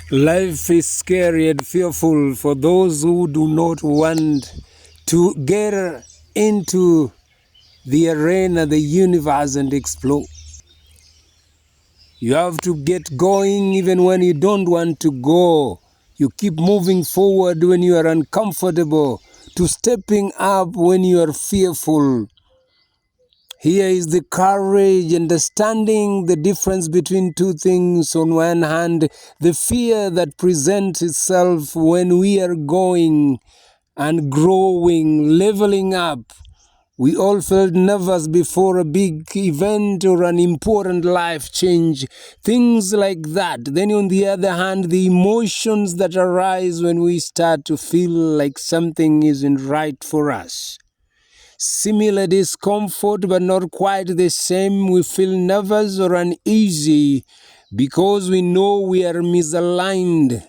Life is scary and fearful for those who do not want to get into the arena, the universe, and explore. You have to get going even when you don't want to go. You keep moving forward when you are uncomfortable, to stepping up when you are fearful. Here is the courage, understanding the difference between two things. On one hand, the fear that presents itself when we are going and growing, leveling up. We all felt nervous before a big event or an important life change, things like that. Then on the other hand, the emotions that arise when we start to feel like something isn't right for us. Similar discomfort, but not quite the same. We feel nervous or uneasy because we know we are misaligned.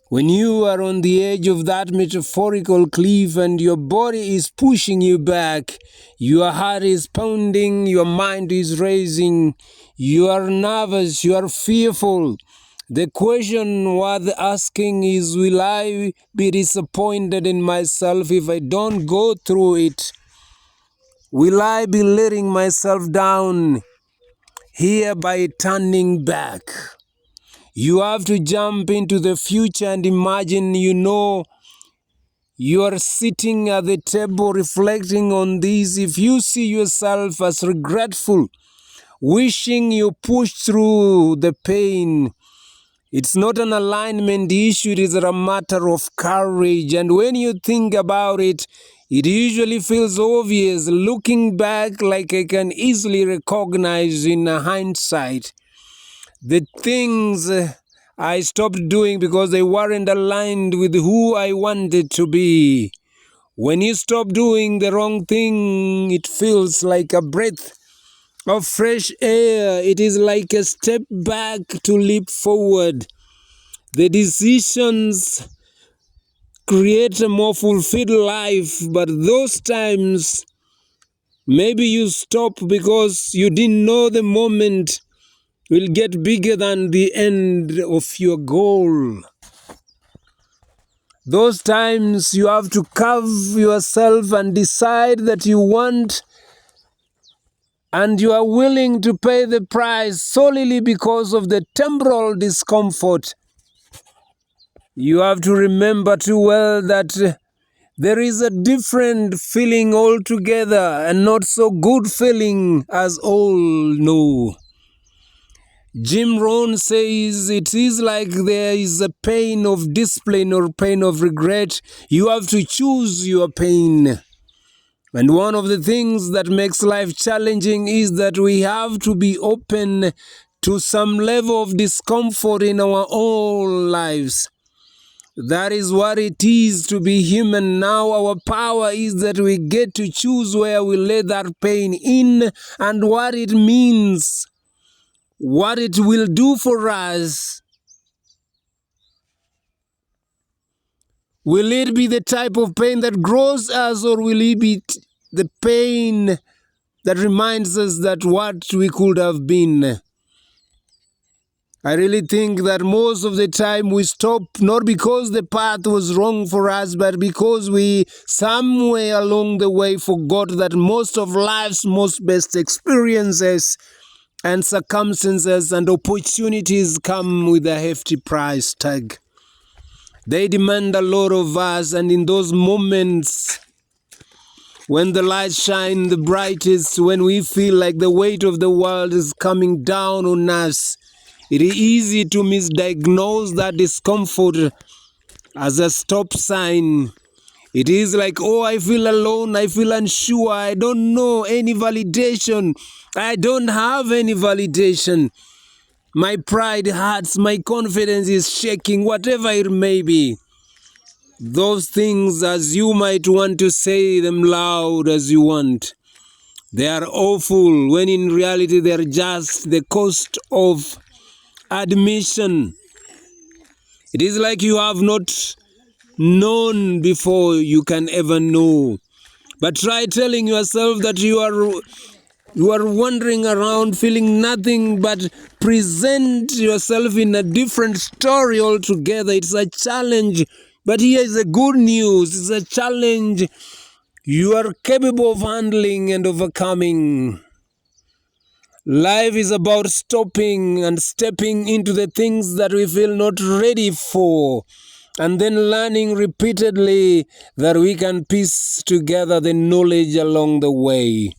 When you are on the edge of that metaphorical cliff and your body is pushing you back, your heart is pounding, your mind is racing, you are nervous, you are fearful. The question worth asking is, will I be disappointed in myself if I don't go through it? Will I be letting myself down here by turning back? You have to jump into the future and imagine you are sitting at the table reflecting on this. If you see yourself as regretful, wishing you pushed through the pain, it's not an alignment issue, it is a matter of courage. And when you think about it, it usually feels obvious. Looking back, like I can easily recognize in hindsight the things I stopped doing because they weren't aligned with who I wanted to be. When you stop doing the wrong thing, it feels like a breath of fresh air. It is like a step back to leap forward. The decisions create a more fulfilled life, but those times, maybe you stop because you didn't know the moment will get bigger than the end of your goal. Those times you have to carve yourself and decide that you want and you are willing to pay the price solely because of the temporal discomfort. You have to remember too well that there is a different feeling altogether, and not so good feeling as all know. Jim Rohn says it is like there is a pain of discipline or pain of regret. You have to choose your pain. And one of the things that makes life challenging is that we have to be open to some level of discomfort in our own lives. That is what it is to be human. Now our power is that we get to choose where we let that pain in and what it means, what it will do for us. Will it be the type of pain that grows us, or will it be the pain that reminds us that what we could have been? I really think that most of the time we stop not because the path was wrong for us, but because we somewhere along the way forgot that most of life's most best experiences and circumstances and opportunities come with a hefty price tag. They demand a lot of us, and in those moments when the lights shine the brightest, when we feel like the weight of the world is coming down on us, it is easy to misdiagnose that discomfort as a stop sign. It is like, oh, I feel alone, I feel unsure, I don't know any validation, I don't have any validation. My pride hurts, my confidence is shaking, whatever it may be. Those things, as you might want to say them loud as you want, they are awful, when in reality they are just the cost of admission. It is like you have not known before you can ever know. But try telling yourself that you are You are wandering around feeling nothing but present yourself in a different story altogether. It's a challenge. But here is the good news. It's a challenge you are capable of handling and overcoming. Life is about stopping and stepping into the things that we feel not ready for, and then learning repeatedly that we can piece together the knowledge along the way.